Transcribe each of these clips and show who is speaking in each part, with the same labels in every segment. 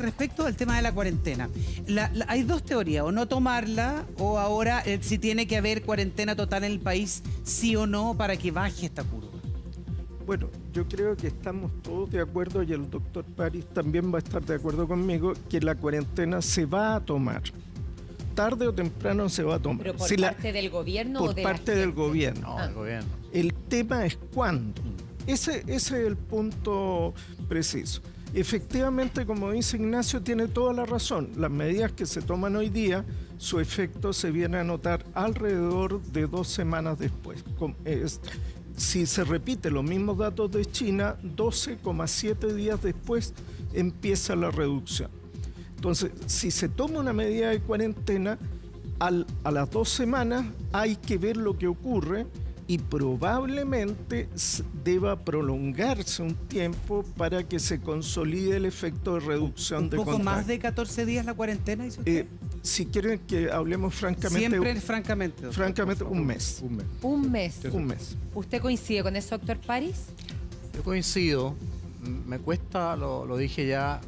Speaker 1: respecto al tema de la cuarentena. Hay dos teorías, o no tomarla, o ahora si tiene que haber cuarentena total en el país, sí o no, para que baje esta curva.
Speaker 2: Bueno, yo creo que estamos todos de acuerdo, y el doctor París también va a estar de acuerdo conmigo, que la cuarentena se va a tomar. Tarde o temprano se va a tomar.
Speaker 3: ¿Pero por parte del gobierno o de la gente?
Speaker 2: Por parte del gobierno.
Speaker 4: No, del gobierno.
Speaker 2: El tema es cuándo. Ese es el punto preciso. Efectivamente, como dice Ignacio, tiene toda la razón. Las medidas que se toman hoy día, su efecto se viene a notar alrededor de 2 semanas después. Si se repite los mismos datos de China, 12,7 días después empieza la reducción. Entonces, si se toma una medida de cuarentena, a las 2 semanas hay que ver lo que ocurre, y probablemente deba prolongarse un tiempo para que se consolide el efecto de reducción de contagio.
Speaker 1: ¿Un poco más de 14 días la cuarentena, dice usted?
Speaker 2: Si quieren que hablemos francamente...
Speaker 1: Siempre francamente. Doctor.
Speaker 2: Francamente, un mes.
Speaker 3: Un mes.
Speaker 2: Un mes.
Speaker 3: ¿Usted coincide con eso, doctor París?
Speaker 4: Yo coincido. Me cuesta, lo dije ya,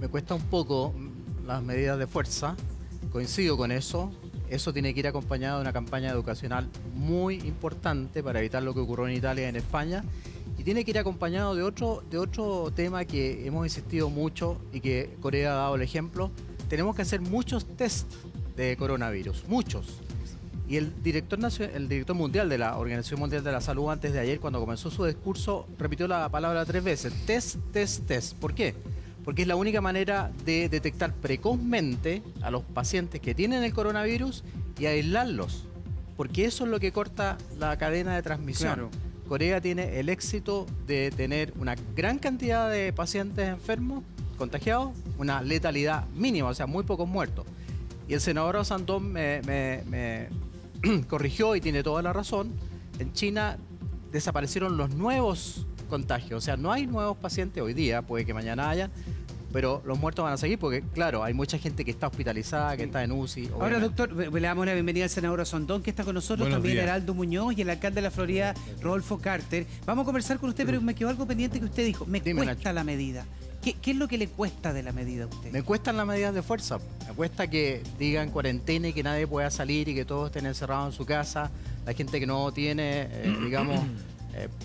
Speaker 4: me cuesta un poco las medidas de fuerza. Coincido con eso. Eso tiene que ir acompañado de una campaña educacional muy importante para evitar lo que ocurrió en Italia y en España. Y tiene que ir acompañado de otro tema que hemos insistido mucho y que Corea ha dado el ejemplo. Tenemos que hacer muchos test de coronavirus, muchos. Y el director mundial de la Organización Mundial de la Salud, antes de ayer, cuando comenzó su discurso, repitió la palabra 3 veces. Test, test, test. ¿Por qué? Porque es la única manera de detectar precozmente a los pacientes que tienen el coronavirus y aislarlos. Porque eso es lo que corta la cadena de transmisión.
Speaker 1: Claro.
Speaker 4: Corea tiene el éxito de tener una gran cantidad de pacientes enfermos, contagiados, una letalidad mínima, o sea, muy pocos muertos. Y el senador Sandón me corrigió y tiene toda la razón. En China desaparecieron los nuevos contagios, o sea, no hay nuevos pacientes hoy día, puede que mañana hayan, pero los muertos van a seguir porque, claro, hay mucha gente que está hospitalizada, que está en UCI.
Speaker 1: Ahora, doctor, le damos la bienvenida al senador Osondón, que está con nosotros,
Speaker 5: Buenos
Speaker 1: también
Speaker 5: días.
Speaker 1: Heraldo Muñoz y el alcalde de la Florida, Rodolfo Carter. Vamos a conversar con usted, pero me quedó algo pendiente que usted dijo. Me
Speaker 4: Dime,
Speaker 1: cuesta
Speaker 4: Nacho.
Speaker 1: la medida. ¿Qué es lo que le cuesta de la medida a usted?
Speaker 4: Me cuestan las medidas de fuerza. Me cuesta que digan cuarentena y que nadie pueda salir y que todos estén encerrados en su casa. La gente que no tiene, digamos,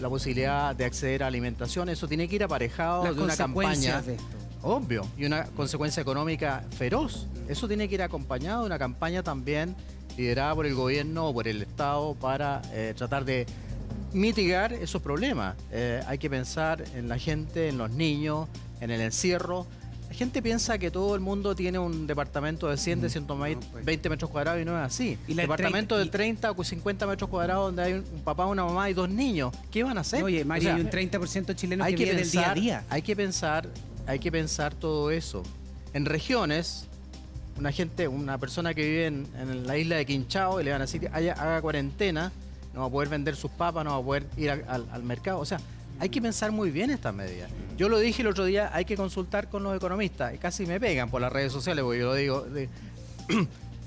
Speaker 4: la posibilidad de acceder a alimentación, eso tiene que ir aparejado
Speaker 1: Las
Speaker 4: de una campaña.
Speaker 1: consecuencias de esto.
Speaker 4: Obvio, y una consecuencia económica feroz. Eso tiene que ir acompañado de una campaña también liderada por el gobierno o por el Estado para tratar de mitigar esos problemas. Hay que pensar en la gente, en los niños, en el encierro. La gente piensa que todo el mundo tiene un departamento de 100, de 120 metros cuadrados y no es así.
Speaker 1: Y la
Speaker 4: Departamento
Speaker 1: 30
Speaker 4: de 30 o 50 metros cuadrados donde hay un papá, una mamá y 2 niños. ¿Qué van a hacer?
Speaker 1: Oye, Mario,
Speaker 4: O sea,
Speaker 1: hay un 30% chileno que
Speaker 4: hay que
Speaker 1: vive del día a
Speaker 4: pensar,
Speaker 1: día.
Speaker 4: hay que pensar todo eso. En regiones, una persona que vive en la isla de Quinchao y le van a decir que haga cuarentena, no va a poder vender sus papas, no va a poder ir al mercado. O sea, hay que pensar muy bien estas medidas. Yo lo dije el otro día, hay que consultar con los economistas. Y casi me pegan por las redes sociales porque yo lo digo.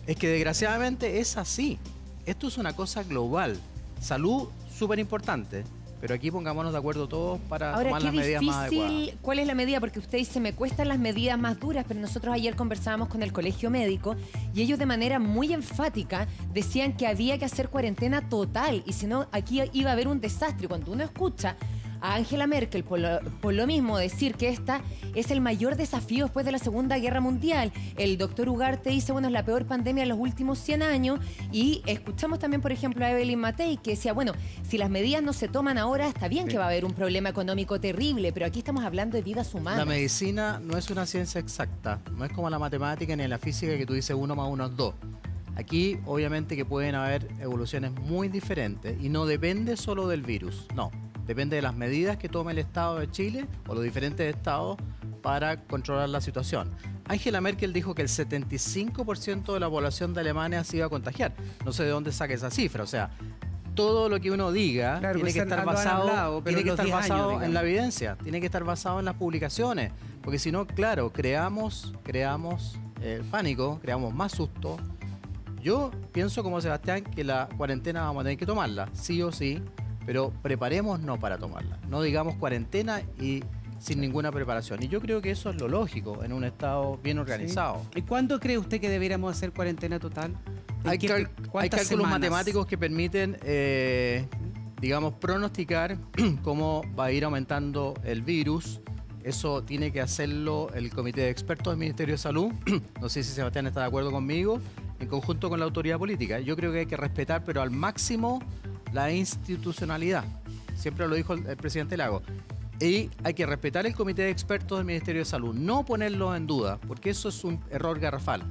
Speaker 4: Es que desgraciadamente es así. Esto es una cosa global. Salud, súper importante. Pero aquí pongámonos de acuerdo todos para
Speaker 3: Ahora,
Speaker 4: tomar
Speaker 3: qué
Speaker 4: las medidas más adecuadas.
Speaker 3: difícil, ¿cuál es la medida? Porque usted dice, me cuestan las medidas más duras, pero nosotros ayer conversábamos con el Colegio Médico y ellos de manera muy enfática decían que había que hacer cuarentena total y si no, aquí iba a haber un desastre. Cuando uno escucha a Angela Merkel por lo mismo decir que esta es el mayor desafío después de la Segunda Guerra Mundial. El doctor Ugarte dice, bueno, es la peor pandemia de los últimos 100 años. Y escuchamos también, por ejemplo, a Evelyn Matei, que decía, bueno, si las medidas no se toman ahora, está bien que va a haber un problema económico terrible, pero aquí estamos hablando de vidas humanas.
Speaker 4: La medicina no es una ciencia exacta, no es como la matemática ni la física que tú dices 1 más 1 es 2. Aquí obviamente que pueden haber evoluciones muy diferentes y no depende solo del virus, no. Depende de las medidas que tome el Estado de Chile o los diferentes estados para controlar la situación. Angela Merkel dijo que el 75% de la población de Alemania se iba a contagiar. No sé de dónde saca esa cifra, o sea, todo lo que uno diga
Speaker 1: Claro,
Speaker 4: tiene
Speaker 1: pues
Speaker 4: que estar
Speaker 1: lo han
Speaker 4: basado,
Speaker 1: hablado, pero
Speaker 4: tiene que
Speaker 1: los
Speaker 4: estar
Speaker 1: 10 años,
Speaker 4: basado en
Speaker 1: digamos.
Speaker 4: la evidencia, tiene que estar basado en las publicaciones, porque si no, claro, creamos pánico, creamos más susto. Yo pienso como Sebastián que la cuarentena vamos a tener que tomarla, sí o sí, pero preparémonos para tomarla. No digamos cuarentena y sin ninguna preparación. Y yo creo que eso es lo lógico en un Estado bien organizado.
Speaker 1: ¿Y cuándo cree usted que deberíamos hacer cuarentena total?
Speaker 4: Hay
Speaker 1: ¿Cuántas
Speaker 4: cálculos
Speaker 1: semanas?
Speaker 4: matemáticos que permiten, digamos, pronosticar cómo va a ir aumentando el virus. Eso tiene que hacerlo el Comité de Expertos del Ministerio de Salud. No sé si Sebastián está de acuerdo conmigo, en conjunto con la autoridad política. Yo creo que hay que respetar, pero al máximo, la institucionalidad. Siempre lo dijo el presidente Lago. Y hay que respetar el Comité de Expertos del Ministerio de Salud, no ponerlo en duda, porque eso es un error garrafal.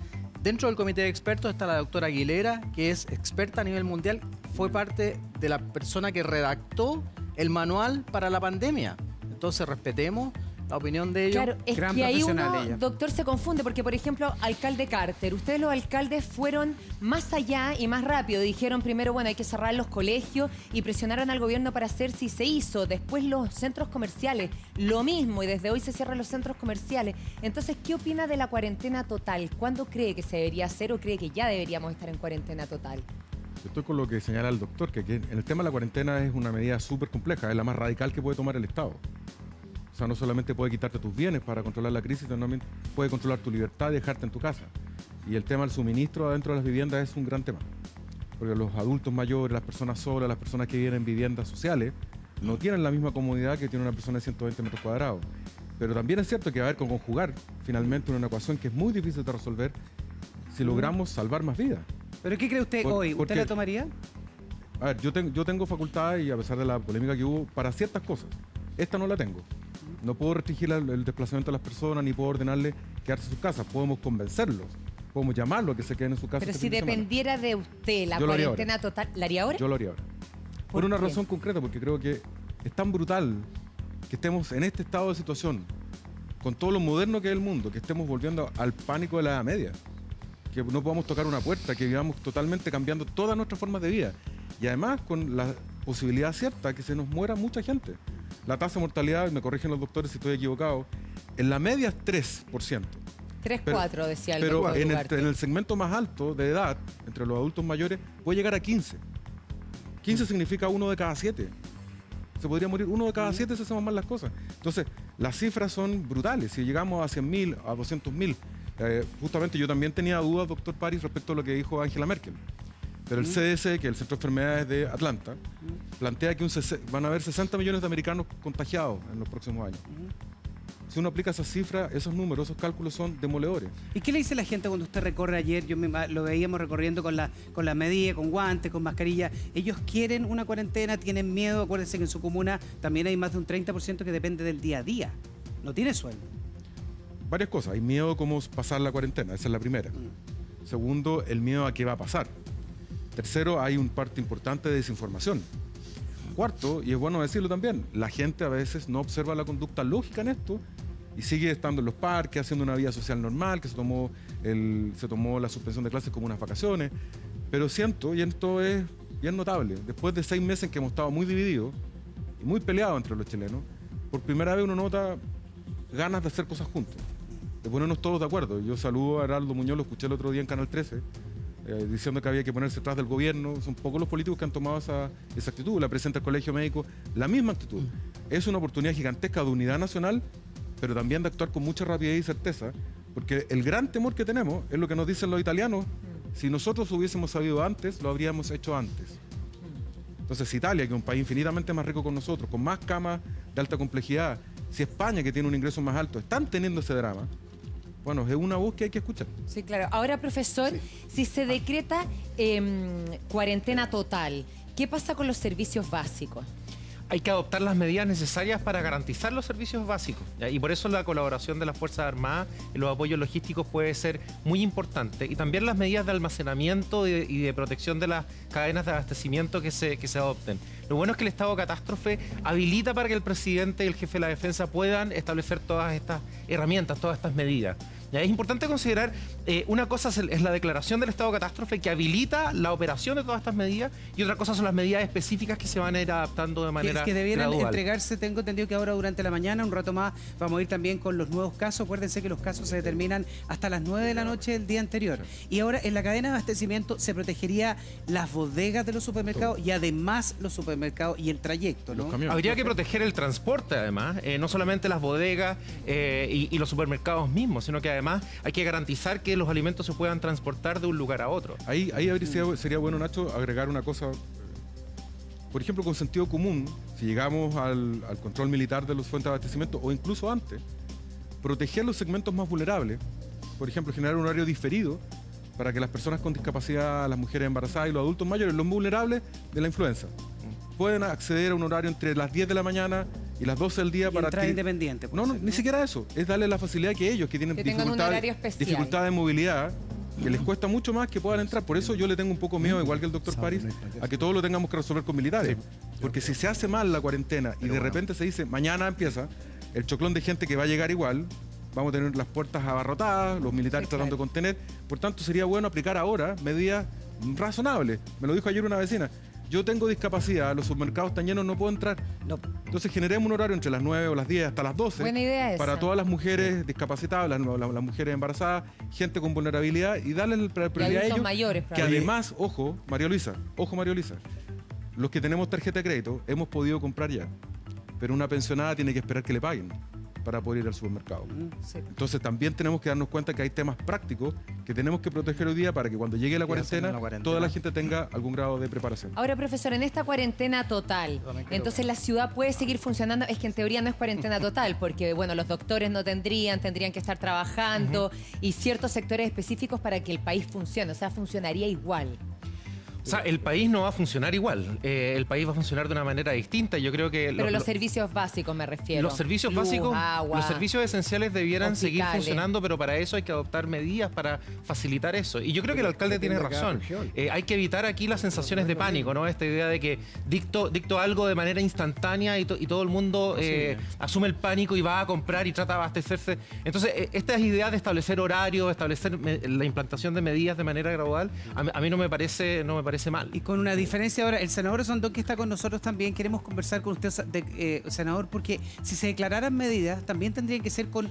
Speaker 4: Dentro del Comité de Expertos está la doctora Aguilera, que es experta a nivel mundial, fue parte de la persona que redactó el manual para la pandemia. Entonces respetemos la opinión de ellos.
Speaker 3: Claro, es
Speaker 1: Gran
Speaker 3: que ahí
Speaker 1: profesional
Speaker 3: uno,
Speaker 1: ella.
Speaker 3: doctor, se confunde porque, por ejemplo, alcalde Carter, ustedes los alcaldes fueron más allá y más rápido. Dijeron primero, bueno, hay que cerrar los colegios y presionaron al gobierno para hacer si se hizo. Después los centros comerciales, lo mismo, y desde hoy se cierran los centros comerciales. Entonces, ¿qué opina de la cuarentena total? ¿Cuándo cree que se debería hacer o cree que ya deberíamos estar en cuarentena total?
Speaker 5: Yo estoy con lo que señala el doctor, que aquí en el tema de la cuarentena es una medida súper compleja, es la más radical que puede tomar el Estado. O sea, no solamente puede quitarte tus bienes para controlar la crisis, sino también puede controlar tu libertad y dejarte en tu casa. Y el tema del suministro adentro de las viviendas es un gran tema. Porque los adultos mayores, las personas solas, las personas que viven en viviendas sociales, no tienen la misma comodidad que tiene una persona de 120 metros cuadrados. Pero también es cierto que va a haber que conjugar finalmente una ecuación que es muy difícil de resolver si logramos salvar más vidas.
Speaker 1: ¿Pero qué cree usted hoy? ¿Usted
Speaker 5: porque-
Speaker 1: la tomaría?
Speaker 5: A ver, yo tengo facultad y a pesar de la polémica que hubo, para ciertas cosas. Esta no la tengo. No puedo restringir el desplazamiento de las personas ni puedo ordenarle quedarse en sus casas. Podemos convencerlos, podemos llamarlos a que se queden en su casa.
Speaker 3: Pero
Speaker 5: este
Speaker 3: si
Speaker 5: fin de semana.
Speaker 3: dependiera de usted la
Speaker 5: Yo lo haría
Speaker 3: cuarentena total, ¿la haría ahora?
Speaker 5: Yo lo haría ahora.
Speaker 3: ¿Por
Speaker 5: Por una
Speaker 3: qué?
Speaker 5: razón concreta, porque creo que es tan brutal que estemos en este estado de situación, con todo lo moderno que es el mundo, que estemos volviendo al pánico de la Edad Media. Que no podamos tocar una puerta, que vivamos totalmente cambiando todas nuestras formas de vida. Y además con la posibilidad cierta que se nos muera mucha gente. La tasa de mortalidad, me corrigen los doctores si estoy equivocado, en la media es 3%.
Speaker 3: 3-4, decía el
Speaker 5: Pero
Speaker 3: doctor
Speaker 5: en
Speaker 3: Ugarte.
Speaker 5: el segmento más alto de edad, entre los adultos mayores, puede llegar a 15. 15 significa 1 de cada 7. Se podría morir 1 de cada 7 si hacemos mal las cosas. Entonces, las cifras son brutales. Si llegamos a 100.000, a 200.000, justamente yo también tenía dudas, doctor París, respecto a lo que dijo Angela Merkel. Pero el CDC, que es el Centro de Enfermedades de Atlanta, plantea que van a haber 60 millones de americanos contagiados en los próximos años. Si uno aplica esas cifras, esos números, esos cálculos son demoledores.
Speaker 1: ¿Y qué le dice la gente cuando usted recorre ayer? Lo veíamos recorriendo con la medida, con guantes, con mascarilla. Ellos quieren una cuarentena, tienen miedo. Acuérdense que en su comuna también hay más de un 30% que depende del día a día. No tiene sueldo.
Speaker 5: Varias cosas. Hay miedo a cómo pasar la cuarentena, esa es la primera. Segundo, el miedo a qué va a pasar. Tercero, hay un parte importante de desinformación. Cuarto, y es bueno decirlo también, la gente a veces no observa la conducta lógica en esto y sigue estando en los parques, haciendo una vida social normal, que se tomó la suspensión de clases como unas vacaciones. Pero siento, y esto es bien notable, después de 6 meses en que hemos estado muy divididos y muy peleados entre los chilenos, por primera vez uno nota ganas de hacer cosas juntos, de ponernos todos de acuerdo. Yo saludo a Heraldo Muñoz, lo escuché el otro día en Canal 13, diciendo que había que ponerse atrás del gobierno. Son pocos los políticos que han tomado esa actitud. La presidenta del Colegio Médico, la misma actitud. Es una oportunidad gigantesca de unidad nacional, pero también de actuar con mucha rapidez y certeza, porque el gran temor que tenemos es lo que nos dicen los italianos: si nosotros hubiésemos sabido antes, lo habríamos hecho antes. Entonces, si Italia, que es un país infinitamente más rico con nosotros, con más camas de alta complejidad, si España, que tiene un ingreso más alto, están teniendo ese drama, bueno, es una voz que hay que escuchar.
Speaker 3: Sí, claro. Ahora, profesor, si se decreta cuarentena total, ¿qué pasa con los servicios básicos?
Speaker 6: Hay que adoptar las medidas necesarias para garantizar los servicios básicos, ¿ya? Y por eso la colaboración de las Fuerzas Armadas en los apoyos logísticos puede ser muy importante. Y también las medidas de almacenamiento y de protección de las cadenas de abastecimiento que se adopten. Lo bueno es que el estado de catástrofe habilita para que el presidente y el jefe de la defensa puedan establecer todas estas herramientas, todas estas medidas. Es importante considerar, una cosa es la declaración del estado de catástrofe que habilita la operación de todas estas medidas, y otra cosa son las medidas específicas que se van a ir adaptando de manera
Speaker 1: que debieran
Speaker 6: gradual.
Speaker 1: entregarse, tengo entendido que ahora durante la mañana, un rato más, vamos a ir también con los nuevos casos. Acuérdense que los casos se determinan hasta las 9 de la noche del día anterior. Y ahora en la cadena de abastecimiento se protegería las bodegas de los supermercados y además los supermercados y el trayecto, ¿no?
Speaker 5: Los camiones.
Speaker 6: Habría que proteger el transporte, además, no solamente las bodegas y los supermercados mismos, sino que además hay que garantizar que los alimentos se puedan transportar de un lugar a otro.
Speaker 5: Ahí sería bueno, Nacho, agregar una cosa. Por ejemplo, con sentido común, si llegamos al control militar de los fuentes de abastecimiento, o incluso antes, proteger los segmentos más vulnerables. Por ejemplo, generar un horario diferido para que las personas con discapacidad, las mujeres embarazadas y los adultos mayores, los vulnerables de la influenza, pueden acceder a un horario entre las 10 de la mañana y las 12 del día
Speaker 1: Y
Speaker 5: para
Speaker 1: entrada independiente. puede
Speaker 5: No,
Speaker 1: ser,
Speaker 5: ni siquiera eso. Es darle la facilidad que ellos, que tienen
Speaker 3: Que tengan un horario especial.
Speaker 5: dificultad de movilidad, que les cuesta mucho más que puedan entrar. Por eso yo le tengo un poco miedo, igual que el doctor París, a que todo lo tengamos que resolver con militares. Porque si se hace mal la cuarentena y de repente se dice, mañana empieza, el choclón de gente que va a llegar igual, vamos a tener las puertas abarrotadas, los militares tratando de contener. Por tanto, sería bueno aplicar ahora medidas razonables. Me lo dijo ayer una vecina. Yo tengo discapacidad, los supermercados están llenos, no puedo entrar.
Speaker 1: No.
Speaker 5: Entonces generemos un horario entre las 9 o las 10 hasta las 12.
Speaker 3: Buena idea esa.
Speaker 5: Para todas las mujeres discapacitadas, las mujeres embarazadas, gente con vulnerabilidad, y darles la prioridad a
Speaker 3: adultos
Speaker 5: ellos.
Speaker 3: mayores,
Speaker 5: Que
Speaker 3: probablemente.
Speaker 5: además, ojo, María Luisa, los que tenemos tarjeta de crédito hemos podido comprar ya, pero una pensionada tiene que esperar que le paguen para poder ir al supermercado.
Speaker 3: Sí.
Speaker 5: Entonces también tenemos que darnos cuenta que hay temas prácticos que tenemos que proteger hoy día para que cuando llegue la cuarentena, toda la gente tenga algún grado de preparación.
Speaker 3: Ahora, profesor, en esta cuarentena total, entonces la ciudad puede seguir funcionando. Es que en teoría no es cuarentena total, porque bueno, los doctores no tendrían que estar trabajando y ciertos sectores específicos para que el país funcione, o sea, funcionaría igual.
Speaker 6: O sea, el país no va a funcionar igual. El país va a funcionar de una manera distinta. Yo creo que
Speaker 3: Pero los servicios básicos me refiero.
Speaker 6: los servicios
Speaker 3: Luz,
Speaker 6: básicos,
Speaker 3: agua,
Speaker 6: los servicios esenciales debieran seguir
Speaker 3: hospitales.
Speaker 6: funcionando, pero para eso hay que adoptar medidas para facilitar eso. Y yo creo que el alcalde tiene razón. Hay que evitar aquí las sensaciones de pánico, ¿no? Esta idea de que dicto algo de manera instantánea y todo el mundo asume el pánico y va a comprar y trata de abastecerse. Entonces, estas ideas de establecer horarios, establecer la implantación de medidas de manera gradual, a mí no me parece mal.
Speaker 1: Y con una diferencia ahora, el senador Osandón, que está con nosotros también, queremos conversar con usted, senador, porque si se declararan medidas, también tendrían que ser con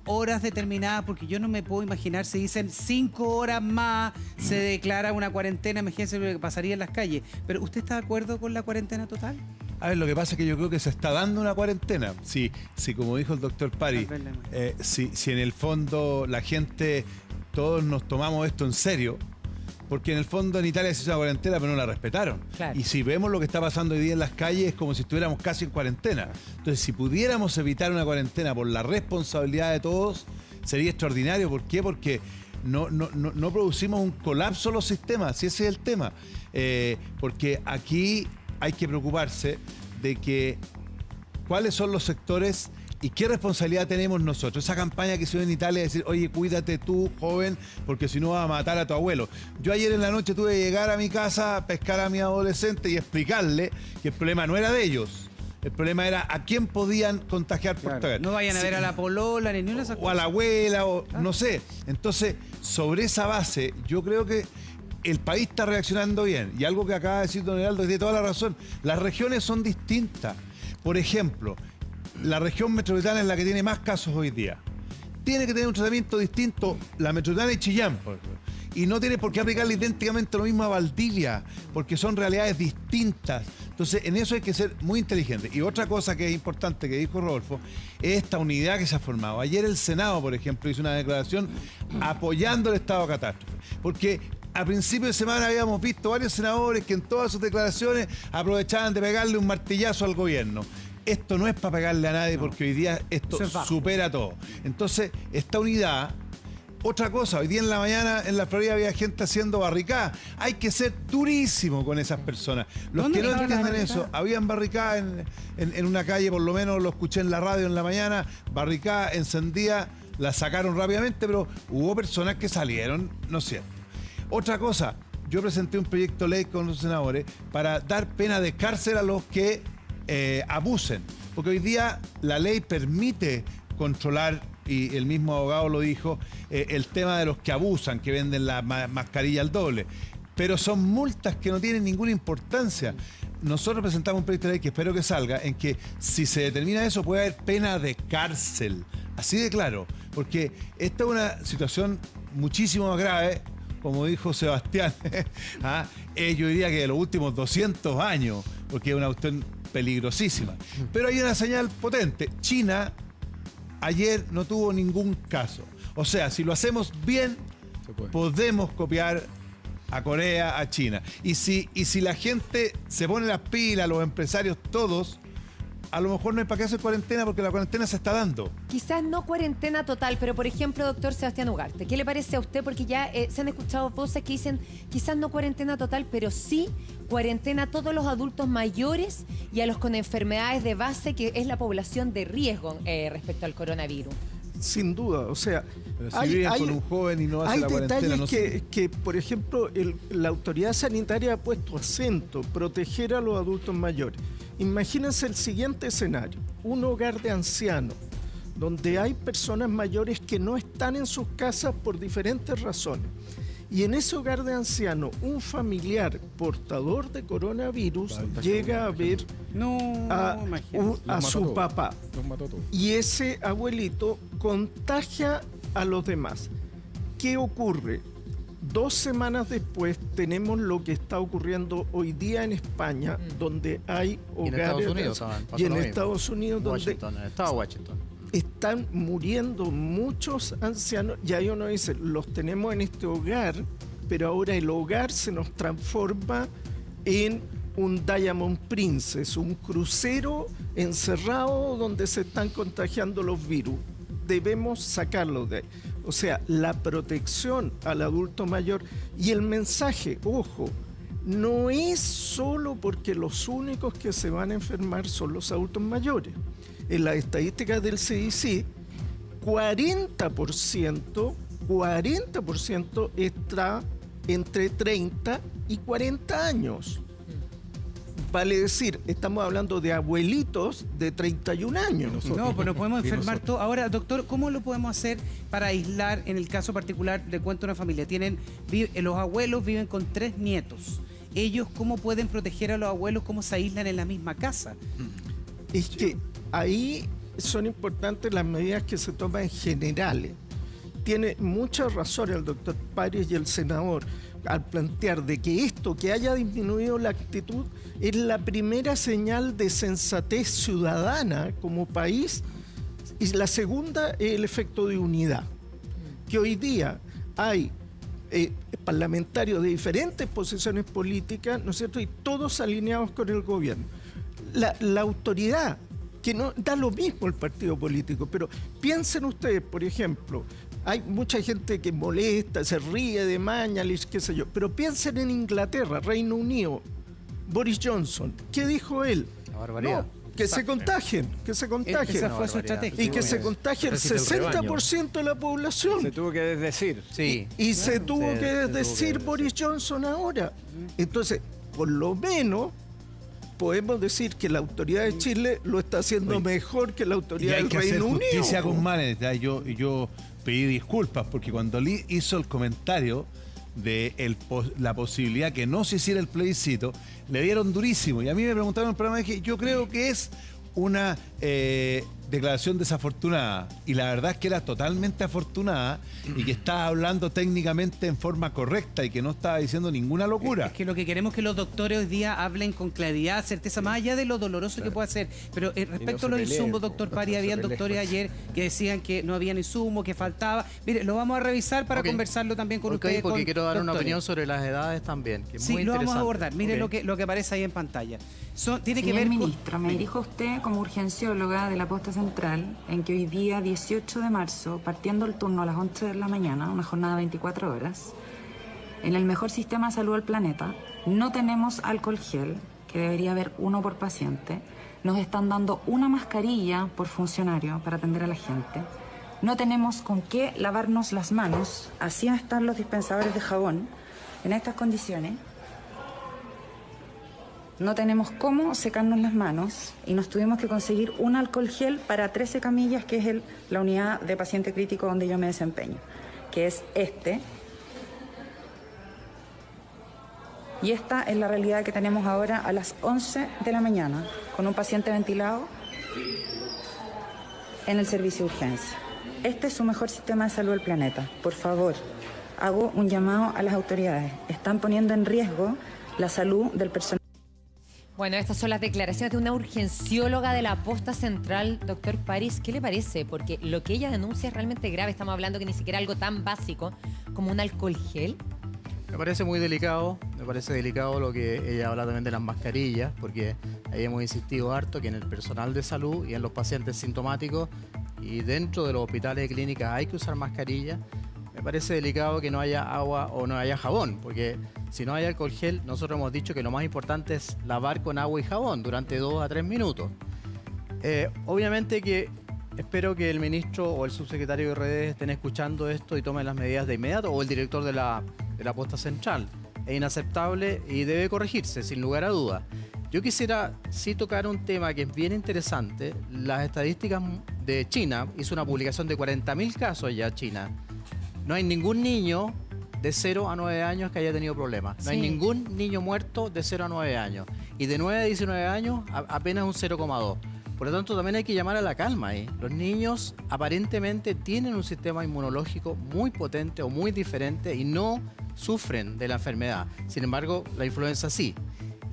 Speaker 1: horas determinadas, porque yo no me puedo imaginar, si dicen 5 horas más, se declara una cuarentena, imagínense lo que pasaría en las calles. Pero ¿usted está de acuerdo con la cuarentena total?
Speaker 7: A ver, lo que pasa es que yo creo que se está dando una cuarentena. Si como dijo el doctor Pari, si en el fondo la gente, todos nos tomamos esto en serio, porque en el fondo en Italia se hizo una cuarentena, pero no la respetaron.
Speaker 3: Claro.
Speaker 7: Y si vemos lo que está pasando hoy día en las calles, es como si estuviéramos casi en cuarentena. Entonces, si pudiéramos evitar una cuarentena por la responsabilidad de todos, sería extraordinario. ¿Por qué? Porque no producimos un colapso en los sistemas, si ese es el tema. Porque aquí hay que preocuparse de que cuáles son los sectores y qué responsabilidad tenemos nosotros. Esa campaña que se dio en Italia de decir, oye, cuídate tú, joven, porque si no vas a matar a tu abuelo. Yo ayer en la noche tuve que llegar a mi casa, pescar a mi adolescente y explicarle que el problema no era de ellos. El problema era a quién podían contagiar por tocar.
Speaker 1: No vayan a ver a la polola ni una de esas
Speaker 7: O a la abuela, o no sé. Entonces, sobre esa base, yo creo que el país está reaccionando bien. Y algo que acaba de decir don Heraldo, tiene toda la razón. Las regiones son distintas. Por ejemplo, la región metropolitana es la que tiene más casos hoy día. Tiene que tener un tratamiento distinto la metropolitana y Chillán. Y no tiene por qué aplicarle idénticamente lo mismo a Valdivia, porque son realidades distintas. Entonces, en eso hay que ser muy inteligente. Y otra cosa que es importante que dijo Rodolfo, es esta unidad que se ha formado. Ayer el Senado, por ejemplo, hizo una declaración apoyando el estado de catástrofe. Porque a principio de semana habíamos visto varios senadores que en todas sus declaraciones aprovechaban de pegarle un martillazo al gobierno. Esto no es para pegarle a nadie, porque hoy día esto supera todo. Entonces, esta unidad. Otra cosa, hoy día en la mañana en la Florida había gente haciendo barricadas. Hay que ser durísimo con esas personas. Los que no entienden eso, habían barricadas en una calle, por lo menos lo escuché en la radio en la mañana, barricadas encendidas, las sacaron rápidamente, pero hubo personas que salieron, ¿no es cierto? Otra cosa, yo presenté un proyecto de ley con los senadores para dar pena de cárcel a los que abusen. Porque hoy día la ley permite controlar y el mismo abogado lo dijo, el tema de los que abusan, que venden la mascarilla al doble. Pero son multas que no tienen ninguna importancia. Nosotros presentamos un proyecto de ley que espero que salga, en que si se determina eso puede haber pena de cárcel. Así de claro. Porque esta es una situación muchísimo más grave, como dijo Sebastián. ¿Ah? Yo diría que de los últimos 200 años, porque es una cuestión peligrosísima. Pero hay una señal potente. China ayer no tuvo ningún caso. O sea, si lo hacemos bien, podemos copiar a Corea, a China. Y si la gente se pone las pilas, los empresarios todos, a lo mejor no hay para qué hacer cuarentena porque la cuarentena se está dando.
Speaker 3: Quizás no cuarentena total, pero por ejemplo, doctor Sebastián Ugarte, ¿qué le parece a usted? Porque ya se han escuchado voces que dicen quizás no cuarentena total, pero sí cuarentena a todos los adultos mayores y a los con enfermedades de base, que es la población de riesgo respecto al coronavirus.
Speaker 2: Sin duda, o sea,
Speaker 7: Pero si viven con un joven y no hace la cuarentena,
Speaker 2: detalles
Speaker 7: no sé.
Speaker 2: que, por ejemplo, la autoridad sanitaria ha puesto acento, proteger a los adultos mayores. Imagínense el siguiente escenario, un hogar de ancianos, donde hay personas mayores que no están en sus casas por diferentes razones. Y en ese hogar de ancianos, un familiar portador de coronavirus llega a ver a su papá.
Speaker 5: Los mató todos.
Speaker 2: Y ese abuelito contagia a los demás. ¿Qué ocurre? 2 semanas después tenemos lo que está ocurriendo hoy día en España, donde hay hogares...
Speaker 4: Y en
Speaker 2: Estados Unidos, donde
Speaker 4: Washington, en el estado de Washington.
Speaker 2: están muriendo muchos ancianos. Y ahí uno dice, los tenemos en este hogar, pero ahora el hogar se nos transforma en un Diamond Princess, un crucero encerrado donde se están contagiando los virus. Debemos sacarlos de ahí. O sea, la protección al adulto mayor y el mensaje, ojo, no es solo porque los únicos que se van a enfermar son los adultos mayores. En las estadísticas del CDC, 40% está entre 30 y 40 años. Vale decir, estamos hablando de abuelitos de 31 años.
Speaker 1: No, pues nos podemos enfermar todos. Ahora, doctor, ¿cómo lo podemos hacer para aislar, en el caso particular de cuento una familia? Los abuelos viven con 3 nietos. Ellos, ¿cómo pueden proteger a los abuelos? ¿Cómo se aíslan en la misma casa?
Speaker 2: Es que ahí son importantes las medidas que se toman en generales. Tiene mucha razón el doctor Párez y el senador al plantear de que esto, que haya disminuido la actitud, es la primera señal de sensatez ciudadana como país, y la segunda es el efecto de unidad. Que hoy día hay parlamentarios de diferentes posiciones políticas, ¿no es cierto?, y todos alineados con el gobierno. La autoridad, que no da lo mismo el partido político, pero piensen ustedes, por ejemplo, hay mucha gente que molesta, se ríe de Mañalich, qué sé yo, pero piensen en Inglaterra, Reino Unido, Boris Johnson, ¿qué dijo él?
Speaker 4: La barbaridad.
Speaker 2: No, que se contagien,
Speaker 1: Esa fue su estrategia.
Speaker 2: y que se contagie el 60% de la población.
Speaker 8: Se tuvo que desdecir.
Speaker 4: Sí.
Speaker 2: Y se tuvo que
Speaker 4: se tuvo
Speaker 2: desdecir
Speaker 4: que
Speaker 2: Boris Johnson ahora. Entonces, por lo menos podemos decir que la autoridad de Chile lo está haciendo mejor que la
Speaker 7: Y
Speaker 2: autoridad
Speaker 7: hay
Speaker 2: del
Speaker 7: que hacer
Speaker 2: Reino Unido.
Speaker 7: justicia con Manes. Yo pedí disculpas porque cuando Lee hizo el comentario de la posibilidad que no se hiciera el plebiscito, le dieron durísimo. Y a mí me preguntaron en el programa y dije, yo creo que es una declaración desafortunada. Y la verdad es que era totalmente afortunada y que estaba hablando técnicamente en forma correcta y que no estaba diciendo ninguna locura.
Speaker 1: Es que lo que queremos es que los doctores hoy día hablen con claridad, certeza, más allá de lo doloroso que puede ser. Pero respecto a los insumos, doctor Pari, habían doctores ayer que decían que no habían insumos, que faltaba. Mire, lo vamos a revisar para conversarlo también con ustedes.
Speaker 4: Porque quiero dar una
Speaker 1: doctores.
Speaker 4: opinión sobre las edades también, que es
Speaker 1: Sí,
Speaker 4: muy
Speaker 1: lo vamos a
Speaker 4: interesante.
Speaker 1: abordar. Mire
Speaker 4: Ok.
Speaker 1: lo que aparece ahí en pantalla. Tiene que
Speaker 9: Señor
Speaker 1: ver con...
Speaker 9: ministro, me dirijo a usted como urgencióloga de la Posta Central en que hoy día, 18 de marzo, partiendo el turno a las 11 de la mañana, una jornada de 24 horas, en el mejor sistema de salud del planeta, no tenemos alcohol gel, que debería haber uno por paciente, nos están dando una mascarilla por funcionario para atender a la gente, no tenemos con qué lavarnos las manos, así están los dispensadores de jabón, en estas condiciones. no tenemos cómo secarnos las manos y nos tuvimos que conseguir un alcohol gel para 13 camillas, que es la unidad de paciente crítico donde yo me desempeño, que es este. Y esta es la realidad que tenemos ahora a las 11 de la mañana, con un paciente ventilado en el servicio de urgencia. Este es su mejor sistema de salud del planeta. Por favor, hago un llamado a las autoridades. Están poniendo en riesgo la salud del personal.
Speaker 3: Bueno, estas son las declaraciones de una urgencióloga de la Posta Central, doctor París. ¿Qué le parece? Porque lo que ella denuncia es realmente grave. Estamos hablando que ni siquiera algo tan básico como un alcohol gel.
Speaker 4: Me parece muy delicado, lo que ella habla también de las mascarillas, porque ahí hemos insistido harto que en el personal de salud y en los pacientes sintomáticos y dentro de los hospitales y clínicas hay que usar mascarillas. Me parece delicado que no haya agua o no haya jabón, porque si no hay alcohol gel, nosotros hemos dicho que lo más importante es lavar con agua y jabón durante 2 a 3 minutos. Obviamente que espero que el ministro o el subsecretario de redes estén escuchando esto y tomen las medidas de inmediato, o el director de la Posta Central. Es inaceptable y debe corregirse, sin lugar a dudas. Yo quisiera sí tocar un tema que es bien interesante. Las estadísticas de China, hizo una publicación de 40.000 casos ya China. No hay ningún niño de 0 a 9 años que haya tenido problemas. No hay ningún niño muerto de 0 a 9 años. Y de 9 a 19 años apenas un 0,2. Por lo tanto, también hay que llamar a la calma ahí. Los niños aparentemente tienen un sistema inmunológico muy potente o muy diferente y no sufren de la enfermedad. Sin embargo, la influenza sí.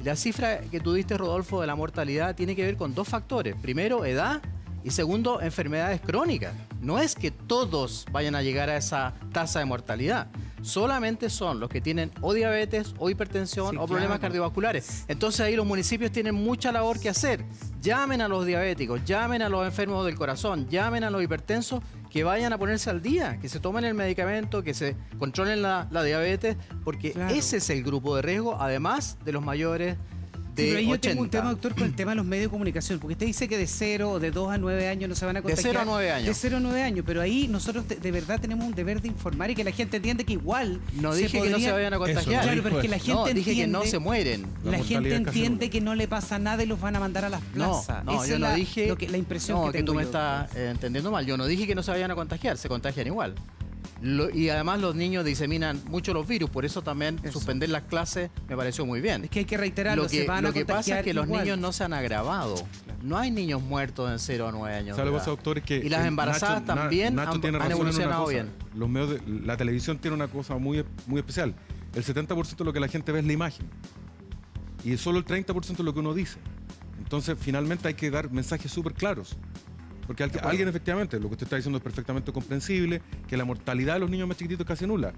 Speaker 4: Y la cifra que tú diste, Rodolfo, de la mortalidad tiene que ver con 2 factores. Primero, edad, y segundo, enfermedades crónicas. No es que todos vayan a llegar a esa tasa de mortalidad. Solamente son los que tienen o diabetes o hipertensión o problemas cardiovasculares. Entonces ahí los municipios tienen mucha labor que hacer. Llamen a los diabéticos, llamen a los enfermos del corazón, llamen a los hipertensos, que vayan a ponerse al día, que se tomen el medicamento, que se controlen la diabetes, porque ese es el grupo de riesgo, además de los mayores de
Speaker 1: pero yo
Speaker 7: 80.
Speaker 1: tengo un tema, doctor, con el tema de los medios de comunicación, porque usted dice que de 0 o de 2 a 9 años no se van a contagiar.
Speaker 4: De 0 a 9 años.
Speaker 1: De 0 a 9 años, pero ahí nosotros de verdad tenemos un deber de informar y que la gente entiende que igual
Speaker 4: no dije que no se vayan a contagiar.
Speaker 1: Claro, pero es que la gente
Speaker 4: no, dije
Speaker 1: entiende,
Speaker 4: que no se mueren.
Speaker 1: La gente entiende que no le pasa nada y los van a mandar a las plazas.
Speaker 4: No,
Speaker 1: Esa
Speaker 4: yo
Speaker 1: es
Speaker 4: no dije...
Speaker 1: la impresión que
Speaker 4: que
Speaker 1: tengo
Speaker 4: tú me
Speaker 1: yo.
Speaker 4: estás entendiendo mal. Yo no dije que no se vayan a contagiar, se contagian igual. Y además los niños diseminan mucho los virus, por eso también suspender las clases me pareció muy bien.
Speaker 1: Es que hay que reiterarlo, se van a
Speaker 4: Lo que pasa es que los
Speaker 1: igual.
Speaker 4: niños no se han agravado. No hay niños muertos en 0 a 9 años.
Speaker 5: ¿Sabe lo que pasa, doctor? Es que
Speaker 4: y las embarazadas también
Speaker 5: Nacho tiene
Speaker 4: han
Speaker 5: razón en una
Speaker 4: evolucionado
Speaker 5: cosa.
Speaker 4: bien.
Speaker 5: Los medios la televisión tiene una cosa muy especial. El 70% de lo que la gente ve es la imagen. Y solo el 30% es lo que uno dice. Entonces, finalmente hay que dar mensajes súper claros. Porque alguien efectivamente, lo que usted está diciendo es perfectamente comprensible, que la mortalidad de los niños más chiquititos es casi nula.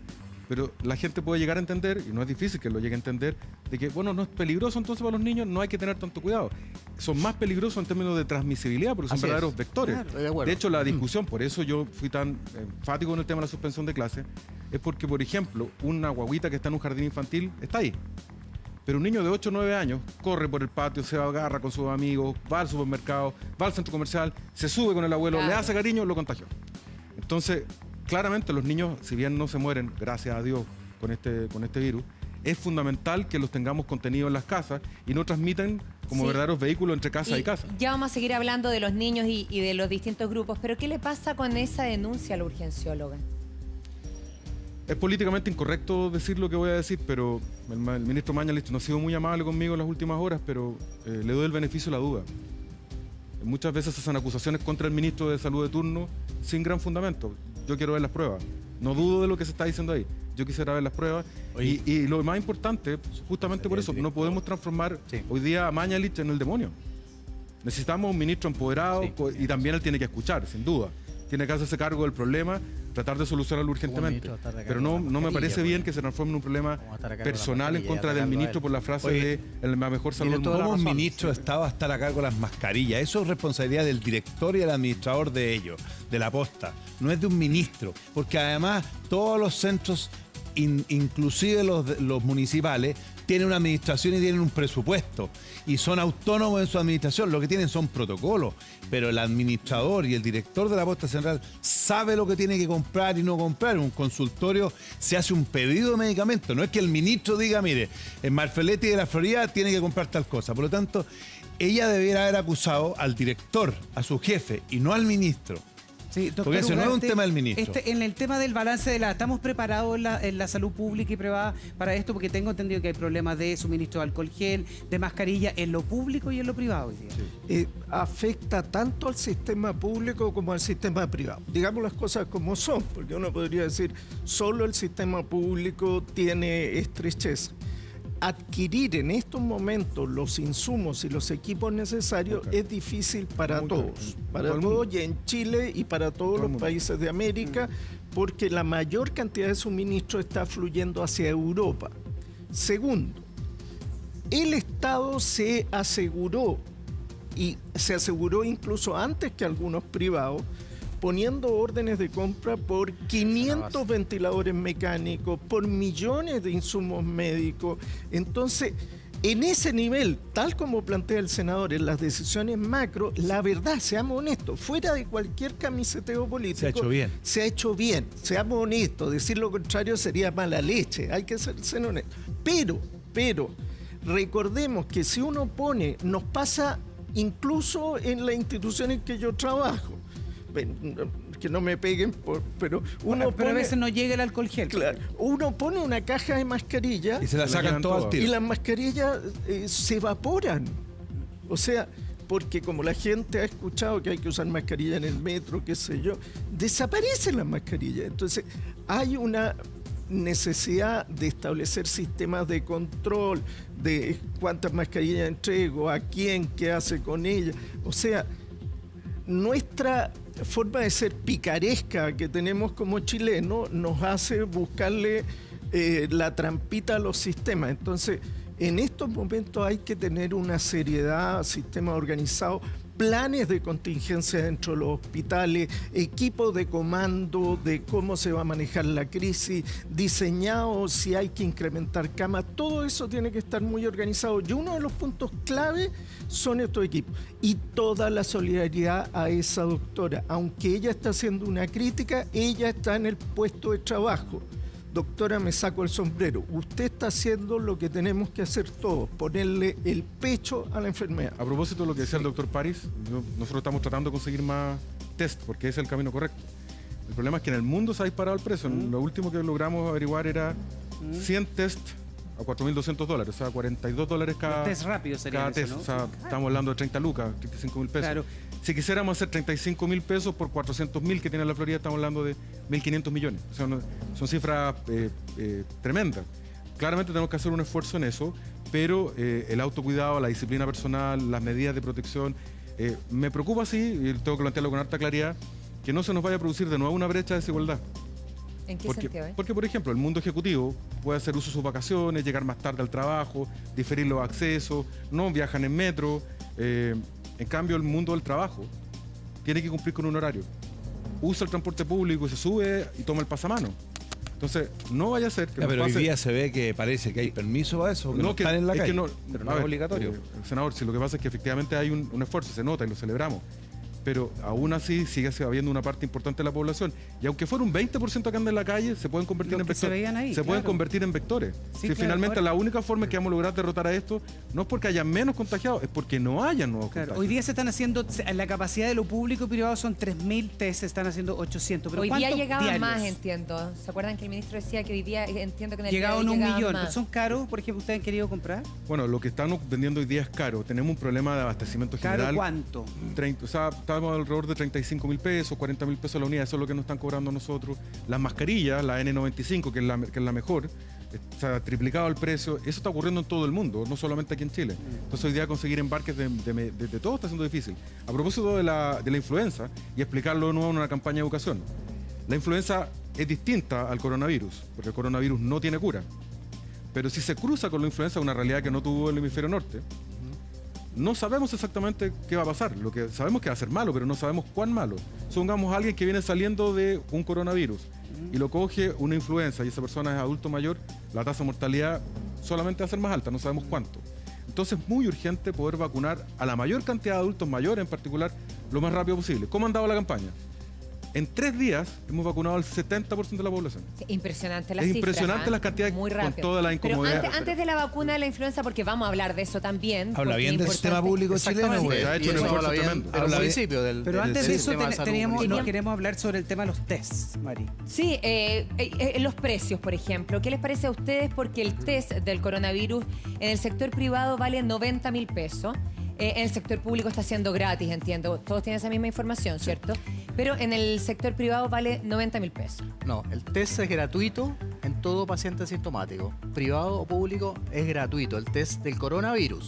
Speaker 5: Pero la gente puede llegar a entender, y no es difícil que lo llegue a entender, de que, bueno, no es peligroso entonces para los niños, no hay que tener tanto cuidado. Son más peligrosos en términos de transmisibilidad, porque son
Speaker 4: Así
Speaker 5: verdaderos
Speaker 4: es.
Speaker 5: vectores.
Speaker 4: Claro, estoy de acuerdo.
Speaker 5: De hecho, la discusión, por eso yo fui tan enfático en el tema de la suspensión de clase, es porque, por ejemplo, una guaguita que está en un jardín infantil está ahí. Pero un niño de 8 o 9 años corre por el patio, se agarra con sus amigos, va al supermercado, va al centro comercial, se sube con el abuelo, le hace cariño, lo contagió. Entonces, claramente los niños, si bien no se mueren, gracias a Dios, con este virus, es fundamental que los tengamos contenidos en las casas y no transmitan como verdaderos vehículos entre casa y casa.
Speaker 3: Ya vamos a seguir hablando de los niños y de los distintos grupos, pero ¿qué le pasa con esa denuncia a la urgencióloga?
Speaker 5: Es políticamente incorrecto decir lo que voy a decir, pero el ministro Mañalich no ha sido muy amable conmigo en las últimas horas, pero le doy el beneficio de la duda. Muchas veces se hacen acusaciones contra el ministro de Salud de turno sin gran fundamento. Yo quiero ver las pruebas. No dudo de lo que se está diciendo ahí. Yo quisiera ver las pruebas. Y lo más importante, justamente por eso, no podemos transformar hoy día a Mañalich en el demonio. Necesitamos un ministro empoderado y también él tiene que escuchar, sin duda. Tiene que hacerse cargo del problema, tratar de solucionarlo urgentemente. Pero no me parece bien que se transforme en un problema personal en contra del ministro por la frase de la mejor salud del mundo.
Speaker 7: ¿Cómo un ministro estaba a estar a cargo de las mascarillas? Eso es responsabilidad del director y del administrador de ellos, de la Posta. No es de un ministro, porque además todos los centros inclusive los municipales tienen una administración y tienen un presupuesto y son autónomos en su administración. Lo que tienen son protocolos, pero el administrador y el director de la posta central sabe lo que tiene que comprar y no comprar. En un consultorio se hace un pedido de medicamentos. No es que el ministro diga, mire, en Marfeletti de la Florida tiene que comprar tal cosa. Por lo tanto, ella debiera haber acusado al director, a su jefe, y no al ministro.
Speaker 1: Sí, doctor
Speaker 7: Porque ese no es un
Speaker 1: Ugarte,
Speaker 7: tema del ministro.
Speaker 1: En el tema del balance ¿estamos preparados en la salud pública y privada para esto? Porque tengo entendido que hay problemas de suministro de alcohol gel, de mascarilla en lo público y en lo privado hoy día.
Speaker 2: Afecta tanto al sistema público como al sistema privado. Digamos las cosas como son, porque uno podría decir, solo el sistema público tiene estrechez. Adquirir en estos momentos los insumos y los equipos necesarios es difícil para todos, y en Chile y para todos los países de América, porque la mayor cantidad de suministro está fluyendo hacia Europa. Segundo, el Estado se aseguró, y se aseguró incluso antes que algunos privados, poniendo órdenes de compra por 500 ventiladores mecánicos, por millones de insumos médicos. Entonces, en ese nivel, tal como plantea el senador en las decisiones macro, la verdad, seamos honestos, fuera de cualquier camiseteo político,
Speaker 7: Se ha hecho bien.
Speaker 2: Se ha hecho bien, seamos honestos, decir lo contrario sería mala leche, hay que ser honestos. Pero, recordemos que si uno pone, nos pasa incluso en la institución en que yo trabajo, que no me peguen, pero uno
Speaker 1: pero a veces no llega el alcohol gel.
Speaker 2: Claro, uno pone una caja de mascarillas
Speaker 7: Y se la sacan todas al
Speaker 2: y
Speaker 7: tiro.
Speaker 2: las mascarillas se evaporan. O sea, porque como la gente ha escuchado que hay que usar mascarilla en el metro, qué sé yo, desaparecen las mascarillas. Entonces, hay una necesidad de establecer sistemas de control de cuántas mascarillas entrego, a quién, qué hace con ellas. O sea, nuestra forma de ser picaresca que tenemos como chilenos nos hace buscarle la trampita a los sistemas. Entonces, en estos momentos hay que tener una seriedad, sistemas organizados, planes de contingencia dentro de los hospitales, equipos de comando de cómo se va a manejar la crisis, diseñados si hay que incrementar camas, todo eso tiene que estar muy organizado. Y uno de los puntos clave son estos equipos. Y toda la solidaridad a esa doctora. Aunque ella está haciendo una crítica, ella está en el puesto de trabajo. Doctora, me saco el sombrero. Usted está haciendo lo que tenemos que hacer todos, ponerle el pecho a la enfermedad.
Speaker 5: A propósito de lo que decía el doctor París, nosotros estamos tratando de conseguir más test porque es el camino correcto. El problema es que en el mundo se ha disparado el precio. Lo último que logramos averiguar era 100 test a $4.200, o sea, $42 cada
Speaker 1: Los test rápidos serían
Speaker 5: cada
Speaker 1: eso,
Speaker 5: test.
Speaker 1: ¿no?
Speaker 5: O sea, estamos hablando de 30 lucas, 35.000 pesos.
Speaker 1: Claro.
Speaker 5: Si quisiéramos hacer 35.000 pesos por 400.000 que tiene la Florida, estamos hablando de 1.500 millones. O sea, son cifras tremendas. Claramente tenemos que hacer un esfuerzo en eso, pero el autocuidado, la disciplina personal, las medidas de protección, me preocupa, sí, y tengo que plantearlo con harta claridad, que no se nos vaya a producir de nuevo una brecha de desigualdad.
Speaker 3: ¿En qué sentido?
Speaker 5: Porque, por ejemplo, el mundo ejecutivo puede hacer uso de sus vacaciones, llegar más tarde al trabajo, diferir los accesos, no viajan en metro. En cambio, el mundo del trabajo tiene que cumplir con un horario. Usa el transporte público, se sube y toma el pasamano. Entonces, no vaya a ser que nos
Speaker 7: Pero hoy
Speaker 5: pase...
Speaker 7: día se ve que parece que hay permiso para eso, que no
Speaker 5: que-
Speaker 7: están en la
Speaker 5: es
Speaker 7: calle.
Speaker 5: que no,
Speaker 6: Pero no
Speaker 5: a
Speaker 6: es
Speaker 5: ver,
Speaker 6: obligatorio.
Speaker 5: Senador, si lo que pasa es que efectivamente hay un esfuerzo, se nota y lo celebramos, pero aún así sigue habiendo una parte importante de la población. Y aunque fuera un 20% que anda en la calle, se pueden convertir
Speaker 1: Los
Speaker 5: en
Speaker 1: que se
Speaker 5: vectores.
Speaker 1: veían ahí,
Speaker 5: pueden
Speaker 1: claro.
Speaker 5: convertir en vectores.
Speaker 1: Sí,
Speaker 5: Si
Speaker 1: claro,
Speaker 5: finalmente
Speaker 1: ahora-
Speaker 5: la única forma que vamos a lograr derrotar a esto no es porque haya menos contagiados, es porque no haya nuevos
Speaker 1: Claro,
Speaker 5: contagios.
Speaker 1: hoy día se están haciendo, la capacidad de lo público y privado son 3.000 test, se están haciendo 800. ¿Pero
Speaker 3: Hoy día
Speaker 1: cuántos
Speaker 3: llegaban
Speaker 1: diarios?
Speaker 3: más, entiendo. ¿Se acuerdan que el ministro decía que hoy día, entiendo que en el
Speaker 1: Llegaban
Speaker 3: día de
Speaker 1: un
Speaker 3: hoy llegaban
Speaker 1: millón.
Speaker 3: más?
Speaker 1: ¿Son caros, por ejemplo, ustedes han querido comprar?
Speaker 5: Bueno, lo que están vendiendo hoy día es caro. Tenemos un problema de abastecimiento
Speaker 1: ¿Caro
Speaker 5: general.
Speaker 1: cuánto?
Speaker 5: 30, o sea, estamos alrededor de 35.000 pesos, 40.000 pesos la unidad, eso es lo que nos están cobrando a nosotros. Las mascarillas, la N95, que es la mejor, se ha triplicado el precio. Eso está ocurriendo en todo el mundo, no solamente aquí en Chile. Entonces hoy día conseguir embarques de todo está siendo difícil. A propósito de la influenza, y explicarlo de nuevo en una campaña de educación. La influenza es distinta al coronavirus, porque el coronavirus no tiene cura. Pero si se cruza con la influenza, una realidad que no tuvo el hemisferio norte, no sabemos exactamente qué va a pasar. Lo que sabemos que va a ser malo, pero no sabemos cuán malo. Supongamos a alguien que viene saliendo de un coronavirus y lo coge una influenza y esa persona es adulto mayor, la tasa de mortalidad solamente va a ser más alta, no sabemos cuánto. Entonces es muy urgente poder vacunar a la mayor cantidad de adultos mayores en particular lo más rápido posible. ¿Cómo ha andado la campaña? En 3 días hemos vacunado al 70% de la población.
Speaker 3: Sí, impresionante la
Speaker 5: Es
Speaker 3: cifra.
Speaker 5: impresionante las cantidades
Speaker 3: Muy
Speaker 5: con
Speaker 3: rápido.
Speaker 5: toda la
Speaker 3: Pero
Speaker 5: incomodidad.
Speaker 3: antes de la vacuna de la influenza, porque vamos a hablar de eso también.
Speaker 7: Habla
Speaker 3: porque
Speaker 7: bien
Speaker 3: es
Speaker 7: del
Speaker 3: importante.
Speaker 7: sistema público chileno,
Speaker 5: Exactamente.
Speaker 7: güey.
Speaker 5: Se ha hecho
Speaker 4: Y
Speaker 5: un
Speaker 4: eso
Speaker 5: esfuerzo
Speaker 4: habla bien
Speaker 5: tremendo.
Speaker 4: del
Speaker 7: Habla bien.
Speaker 4: municipio,
Speaker 1: Pero
Speaker 4: del
Speaker 1: antes de eso
Speaker 4: sistema de salud
Speaker 1: nos queremos hablar sobre el tema de los tests, Mari.
Speaker 3: Sí, los precios, por ejemplo. ¿Qué les parece a ustedes? Porque el test del coronavirus en el sector privado vale 90.000 pesos. En el sector público está siendo gratis, entiendo. Todos tienen esa misma información, ¿cierto? Pero en el sector privado vale 90.000 pesos.
Speaker 4: No, el test es gratuito en todo paciente asintomático. Privado o público es gratuito. El test del coronavirus.